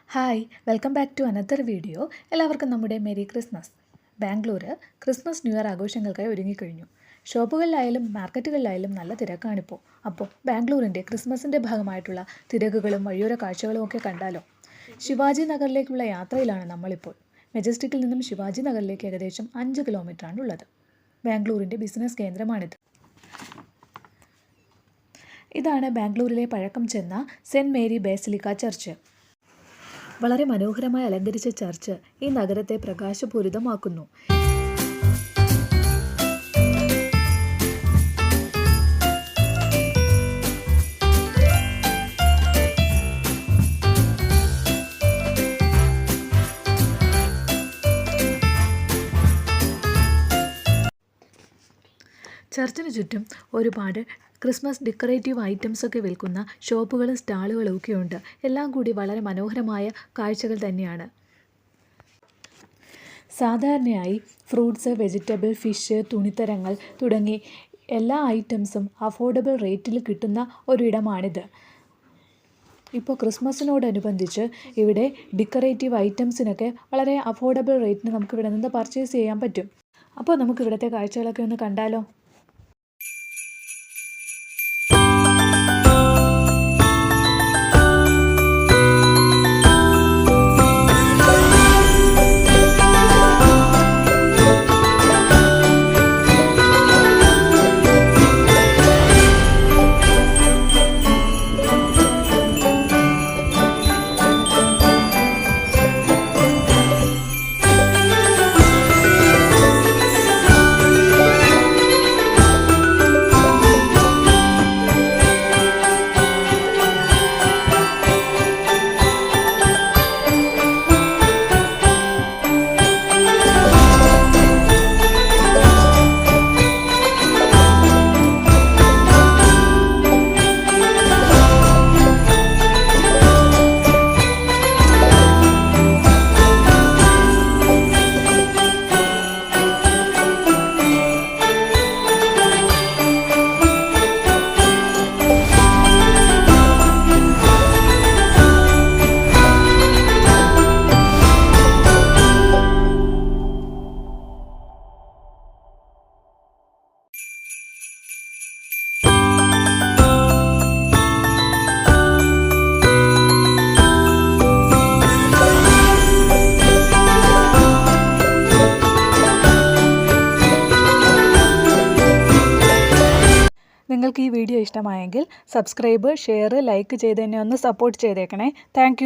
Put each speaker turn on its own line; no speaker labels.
Hi, welcome back to another video. എല്ലാവർക്കും നമ്മുടെ merry Christmas. Bangalore Christmas new year ആഘോഷങ്ങൾക്കായി ഒരുങ്ങിക്കഴിഞ്ഞു. ഷോപ്പുകളിലായാലും മാർക്കറ്റുകളിലായാലും നല്ല തിരക്കാണിപ്പോൾ. അപ്പോൾ ബാംഗ്ലൂരിൻ്റെ ക്രിസ്മസിൻ്റെ ഭാഗമായിട്ടുള്ള തിരക്കുകളും വഴിയോര കാഴ്ചകളും ഒക്കെ കണ്ടാലോ. ശിവാജി നഗറിലേക്കുള്ള യാത്രയിലാണ് നമ്മളിപ്പോൾ. മെജസ്റ്റിക്കിൽ നിന്നും ശിവാജി നഗറിലേക്ക് ഏകദേശം 5 കിലോമീറ്ററാണ് ഉള്ളത്. ബാംഗ്ലൂരിൻ്റെ ബിസിനസ് കേന്ദ്രമാണിത്. ഇതാണ് ബാംഗ്ലൂരിലെ പഴക്കം ചെന്ന സെൻറ്റ് മേരി ബേസിലിക്ക ചർച്ച്. വളരെ മനോഹരമായി അലങ്കരിച്ച ചർച്ച് ഈ നഗരത്തെ പ്രകാശപൂരിതമാക്കുന്നു. ചർച്ചിന് ചുറ്റും ഒരുപാട് ക്രിസ്മസ് ഡെക്കറേറ്റീവ് ഐറ്റംസ് ഒക്കെ വിൽക്കുന്ന ഷോപ്പുകളും സ്റ്റാളുകളും ഒക്കെ ഉണ്ട്. എല്ലാം കൂടി വളരെ മനോഹരമായ കാഴ്ചകൾ തന്നെയാണ്. സാധാരണയായി ഫ്രൂട്ട്സ്, വെജിറ്റബിൾ, ഫിഷ്, തുണിത്തരങ്ങൾ തുടങ്ങി എല്ലാ ഐറ്റംസും അഫോർഡബിൾ റേറ്റിൽ കിട്ടുന്ന ഒരിടമാണിത്. ഇപ്പോൾ ക്രിസ്മസിനോടനുബന്ധിച്ച് ഇവിടെ ഡെക്കറേറ്റീവ് ഐറ്റംസിനൊക്കെ വളരെ അഫോർഡബിൾ റേറ്റിന് നമുക്കിവിടെ നിന്ന് പർച്ചേസ് ചെയ്യാൻ പറ്റും. അപ്പോൾ നമുക്ക് ഇവിടുത്തെ കാഴ്ചകളൊക്കെ ഒന്ന് കണ്ടാലോ. നിങ്ങൾക്ക് ഈ വീഡിയോ ഇഷ്ടമായെങ്കിൽ സബ്സ്ക്രൈബ്, ഷെയർ, ലൈക്ക് ചെയ്ത് തന്നെ ഒന്ന് സപ്പോർട്ട് ചെയ്തേക്കണേ. താങ്ക്